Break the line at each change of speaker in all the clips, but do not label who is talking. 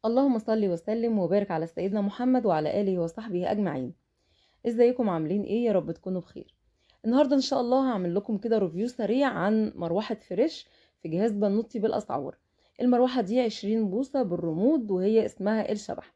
اللهم صل وسلم وبارك على سيدنا محمد وعلى آله وصحبه أجمعين. ازيكم عاملين ايه؟ يا رب تكونوا بخير. النهارده ان شاء الله هعمل لكم كده ريفيو سريع عن مروحة فريش في جهاز بنوتي بالأسعار. المروحة دي 20 بوصة بالرمود وهي اسمها الشبح.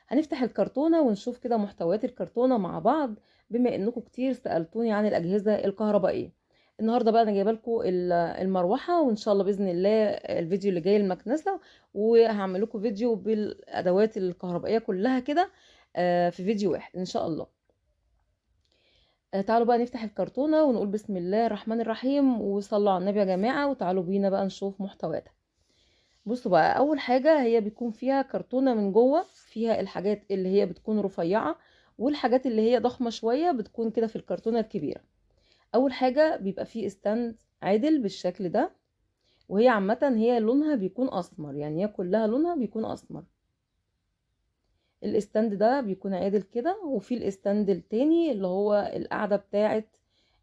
هنفتح الكرتونة ونشوف كده محتويات الكرتونة مع بعض، بما انكم كتير سألتوني عن الأجهزة الكهربائية. النهارده بقى انا جايبه لكم المروحه، وان شاء الله باذن الله الفيديو اللي جاي المكنسه، وهعمل لكم فيديو بالادوات الكهربائيه كلها كده في فيديو واحد ان شاء الله. تعالوا بقى نفتح الكرتونه ونقول بسم الله الرحمن الرحيم وصلوا على النبي يا جماعه، وتعالوا بينا بقى نشوف محتوياتها. بصوا بقى، اول حاجه هي بيكون فيها كرتونه من جوه، فيها الحاجات اللي هي بتكون رفيعه، والحاجات اللي هي ضخمه شويه بتكون كده في الكرتونه الكبيره. اول حاجه بيبقى فيه استند عادل بالشكل ده، وهي عامه هي لونها بيكون اسمر، يعني هي كلها لونها بيكون اسمر. الاستند ده بيكون عادل كده، وفي الاستند التاني اللي هو القاعده بتاعه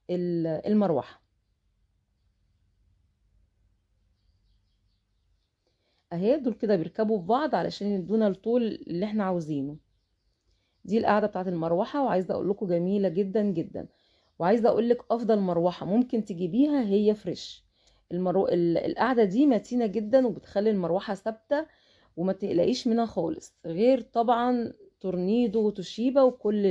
المروحه اهي. دول كده بيركبوا في بعض علشان يدونا الطول اللي احنا عاوزينه. دي القاعده بتاعه المروحه، وعايزه اقول لكم جميله جدا جدا. وعايزه اقول لك افضل مروحه ممكن تجيبيها هي فريش. القاعده دي متينه جدا وبتخلي المروحه ثابته، وما تقلقيش منها خالص، غير طبعا تورنيدو وتوشيبا وكل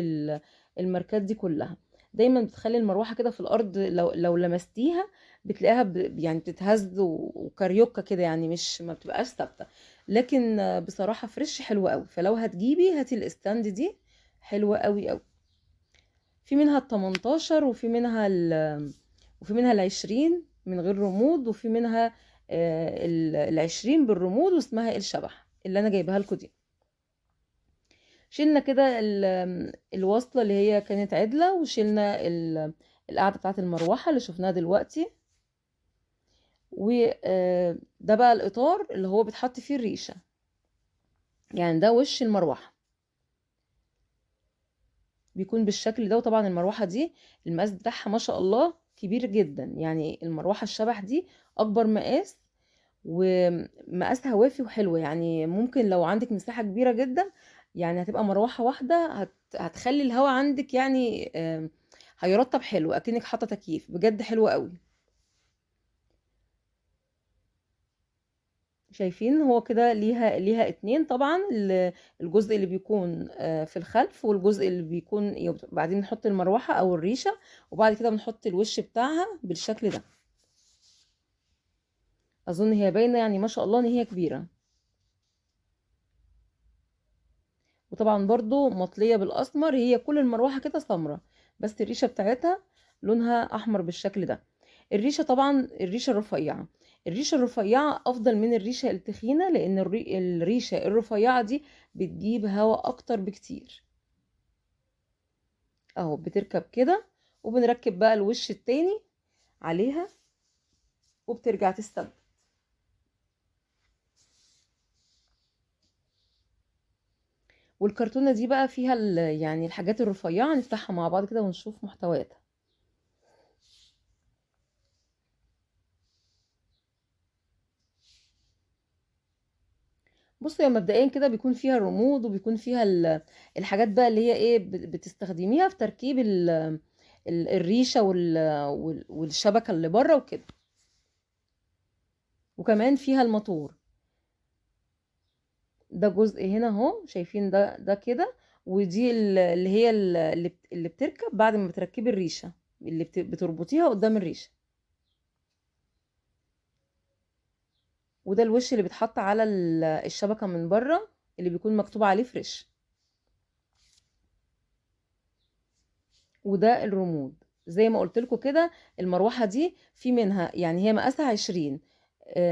الماركات دي كلها. دايما بتخلي المروحه كده في الارض، لو لمستيها بتلاقيها يعني بتتهز وكاريوكا كده، يعني مش ما بتبقاش ثابته. لكن بصراحه فريش حلوه قوي، فلو هتجيبي هاتي الاستاند دي، حلوه قوي قوي. في منها ال 18 وفي منها ال 20 من غير رمود، وفي منها ال 20 بالرمود واسمها الشبح اللي انا جايبها لكم دي. شلنا كده الوصلة اللي هي كانت عدلة، وشلنا القاعدة بتاعت المروحة اللي شفناها دلوقتي. وده بقى الإطار اللي هو بيتحط فيه الريشة، يعني ده وش المروحة بيكون بالشكل ده. وطبعا المروحة دي المقاس بتاعها ما شاء الله كبير جدا، يعني المروحة الشبح دي أكبر مقاس، ومقاسها وافي وحلوة. يعني ممكن لو عندك مساحة كبيرة جدا، يعني هتبقى مروحة واحدة هتخلي الهواء عندك يعني هيرطب حلو، اكنك حاطة تكييف، بجد حلوة قوي. شايفين هو كده ليها اتنين طبعا، الجزء اللي بيكون في الخلف، والجزء اللي بيكون بعدين نحط المروحة او الريشة، وبعد كده بنحط الوش بتاعها بالشكل ده. اظن هي باينة يعني ما شاء الله ان هي كبيرة. وطبعا برضو مطلية بالاسمر، هي كل المروحة كده سمرة، بس الريشة بتاعتها لونها احمر بالشكل ده. الريشة طبعا الريشة الرفيعة، الريشة الرفيعة افضل من الريشة التخينة، لان الريشة الرفيعة دي بتجيب هواء اكتر بكتير. اهو بتركب كده، وبنركب بقى الوش التاني عليها، وبترجع تستبدل. والكرتونة دي بقى فيها يعني الحاجات الرفيعة، نفتحها مع بعض كده ونشوف محتوياتها. بصي، هي مبدئيا كده بيكون فيها الرمود، وبيكون فيها الحاجات بقى اللي هي ايه بتستخدميها في تركيب الريشة والشبكة اللي بره وكده. وكمان فيها الموتور، ده جزء هنا اهو، شايفين ده كده. ودي اللي هي اللي بتركب بعد ما بتركبي الريشة، اللي بتربطيها قدام الريشة. وده الوش اللي بيتحط على الشبكة من بره، اللي بيكون مكتوب عليه فريش. وده الرمود زي ما قلت لكم كده. المروحة دي في منها يعني هي مقاسها 20،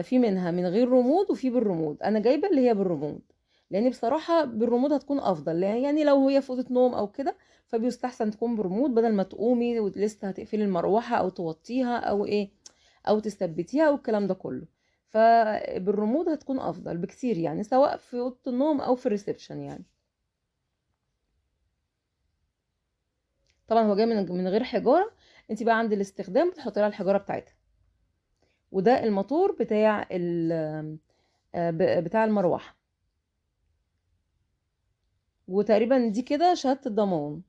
في منها من غير رمود وفي بالرمود. انا جايبة اللي هي بالرمود، لان بصراحة بالرمود هتكون افضل، يعني لو هي في اوضة نوم او كده فبيستحسن تكون برمود، بدل ما تقومي ولسه هتقفلي المروحة او توطيها او ايه او تثبتيها او الكلام ده كله. فبالرمود هتكون افضل بكتير، يعني سواء في اوضة النوم او في الريسبشن يعني. طبعا هو جاي من غير حجاره، انت بقى عند الاستخدام بتحطي لها الحجاره بتاعتها. وده الموتور بتاع بتاع المروحه. وتقريبا دي كده شهادة الضمان.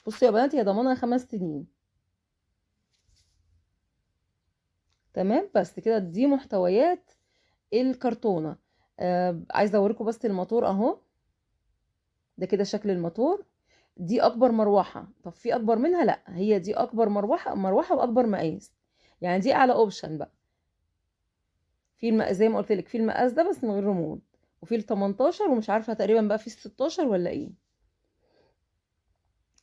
بصوا يا بنات، هي ضمانها 5 سنين. تمام، بس كده دي محتويات الكرتونة. عايزة اوريكم بس الموتور اهو. ده كده شكل الموتور. دي اكبر مروحة. طب في اكبر منها؟ لا، هي دي اكبر مروحة واكبر مقاس. يعني دي اعلى اوبشن بقى. في زي ما قلت لك في المقاس ده بس من غير ريموت، وفي ال 18، ومش عارفة تقريبا بقى في ال 16 ولا ايه.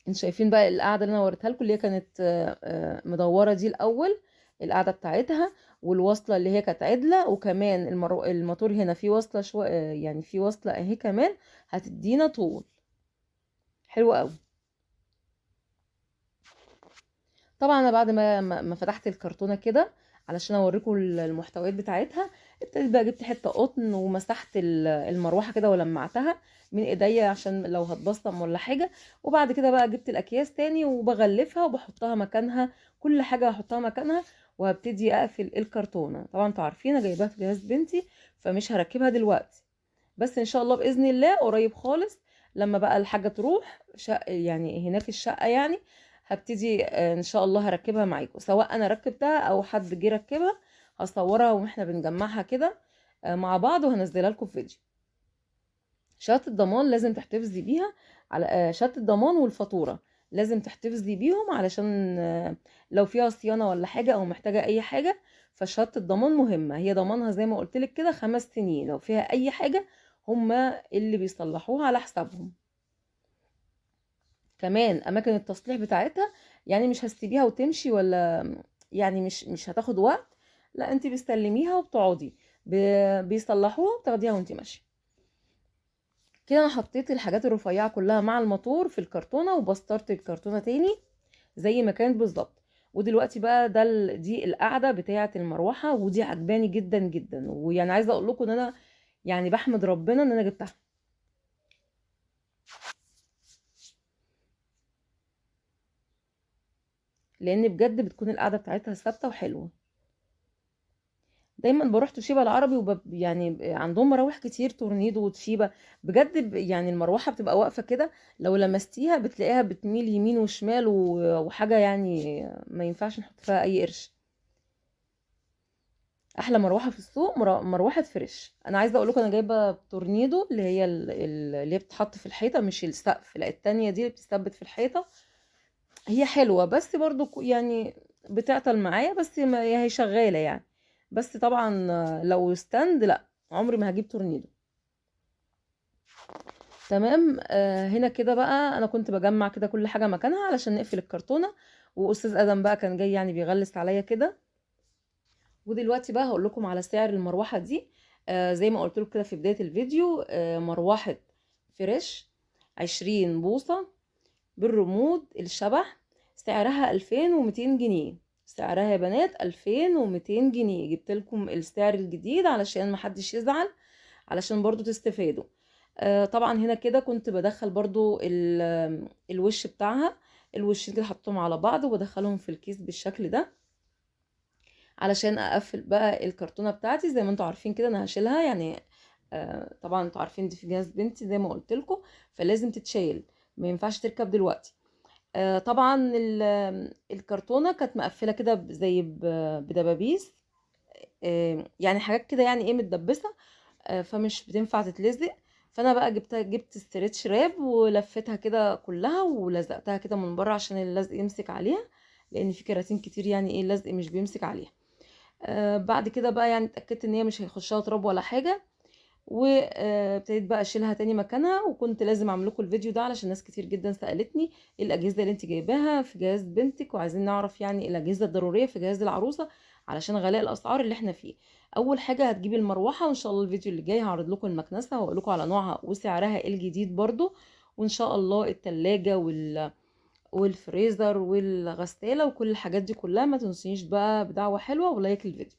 انتوا شايفين بقى القاعدة اللي انا وريتها لكم اللي هي كانت مدورة دي الاول، القاعدة بتاعتها، والوصلة اللي هي كانت عدلة، وكمان الموتور هنا في وصلة يعني في وصلة اهي كمان هتدينا طول حلو قوي. طبعا انا بعد ما فتحت الكرتونه كده علشان اوريكم المحتويات بتاعتها، ابتديت بقى جبت حته قطن ومسحت المروحه كده ولمعتها من ايديا عشان لو هتبصم ولا حاجه. وبعد كده بقى جبت الاكياس تاني وبغلفها وبحطها مكانها، كل حاجه هحطها مكانها. وهبتدي اقفل الكرتونه. طبعا انتوا عارفين انا جايباها في جهاز بنتي، فمش هركبها دلوقتي، بس ان شاء الله باذن الله قريب خالص لما بقى الحاجه تروح يعني هناك الشقه يعني، هبتدي ان شاء الله هركبها معاكم، سواء انا ركبتها او حد جه ركبها. هصورها واحنا بنجمعها كده مع بعض وهنزلها لكم في فيديو. شهاده الضمان لازم تحتفظي بيها، على شهاده الضمان والفاتوره لازم تحتفظي بيهم علشان لو فيها صيانه ولا حاجه او محتاجه اي حاجه. فشهاده الضمان مهمه، هي ضمانها زي ما قلت لك كده 5 سنين، لو فيها اي حاجه هما اللي بيصلحوها على حسابهم. كمان اماكن التصليح بتاعتها يعني مش هتسيبيها وتمشي، ولا يعني مش هتاخد وقت. لا، انت بتسلميها وبتقعدي بيصلحوها وبتاخديها وانت ماشيه. كده انا حطيت الحاجات الرفيعه كلها مع الموتور في الكرتونه وبسطرت الكرتونه تاني زي ما كانت بالظبط. ودلوقتي بقى دي القعده بتاعه المروحه، ودي عجباني جدا جدا، ويعني عايزه اقول لكم ان انا يعني بحمد ربنا ان انا جبتها. لان بجد بتكون القعده بتاعتها ثابته وحلوه. دايما بروح توشيبا العربي يعني عندهم مراوح كتير تورنيدو وتوشيبا. بجد يعني المروحه بتبقى واقفه كده، لو لمستيها بتلاقيها بتميل يمين وشمال وحاجه يعني ما ينفعش نحط فيها اي قرش. احلى مروحه في السوق مروحه فريش. انا عايزه اقول لكم انا جايبه تورنيدو اللي هي اللي هي بتتحط في الحيطه، مش السقف، لا التانية دي اللي بتثبت في الحيطه. هي حلوة بس برضو يعني بتعطل معايا، بس ما هي شغالة يعني. بس طبعا لو ستاند لا، عمري ما هجيب تورنيدو. تمام. هنا كده بقى انا كنت بجمع كده كل حاجة مكانها علشان نقفل الكرتونة. واستاذ ادم بقى كان جاي يعني بيغلس عليا كده. ودلوقتي بقى هقول لكم على سعر المروحة دي. زي ما قلت لكم كده في بداية الفيديو، مروحة فريش 20 بوصة بالرمود الشبح، سعرها 2200 جنيه. سعرها يا بنات 2200 جنيه. جبت لكم السعر الجديد علشان محدش يزعل، علشان برضو تستفادوا. طبعا هنا كده كنت بدخل برضو الوش بتاعها. الوشين كده حطهم على بعض وبدخلهم في الكيس بالشكل ده علشان اقفل بقى الكرتونة بتاعتي. زي ما انتوا عارفين كده انا هشيلها يعني. طبعا انتوا عارفين دي في جهاز بنتي زي ما قلت لكم، فلازم تتشيل، ما ينفعش تركب دلوقتي. طبعا الكرتونه كانت مقفله كده زي بدبابيس، يعني حاجات كده يعني ايه متدبسه، فمش بتنفع تتلزق. فانا بقى جبت استرتش راب ولفتها كده كلها ولزقتها كده من بره عشان اللزق يمسك عليها، لان في كراتين كتير يعني ايه اللزق مش بيمسك عليها. بعد كده بقى يعني اتاكدت ان هي مش هيخشها تراب ولا حاجه، وابتديت بقى اشيلها تاني مكانها. وكنت لازم اعمل لكم الفيديو ده علشان ناس كتير جدا سالتني ايه الاجهزه اللي انت جايباها في جهاز بنتك، وعايزين نعرف يعني الاجهزه الضروريه في جهاز العروسه علشان غلاء الاسعار اللي احنا فيه. اول حاجه هتجيبي المروحه، وان شاء الله الفيديو اللي جاي هعرض لكم المكنسه واقول لكم على نوعها وسعرها الجديد برضو. وان شاء الله التلاجة والفريزر والغساله وكل الحاجات دي كلها. ما تنسيش بقى بدعوه حلوه ولايك الفيديو.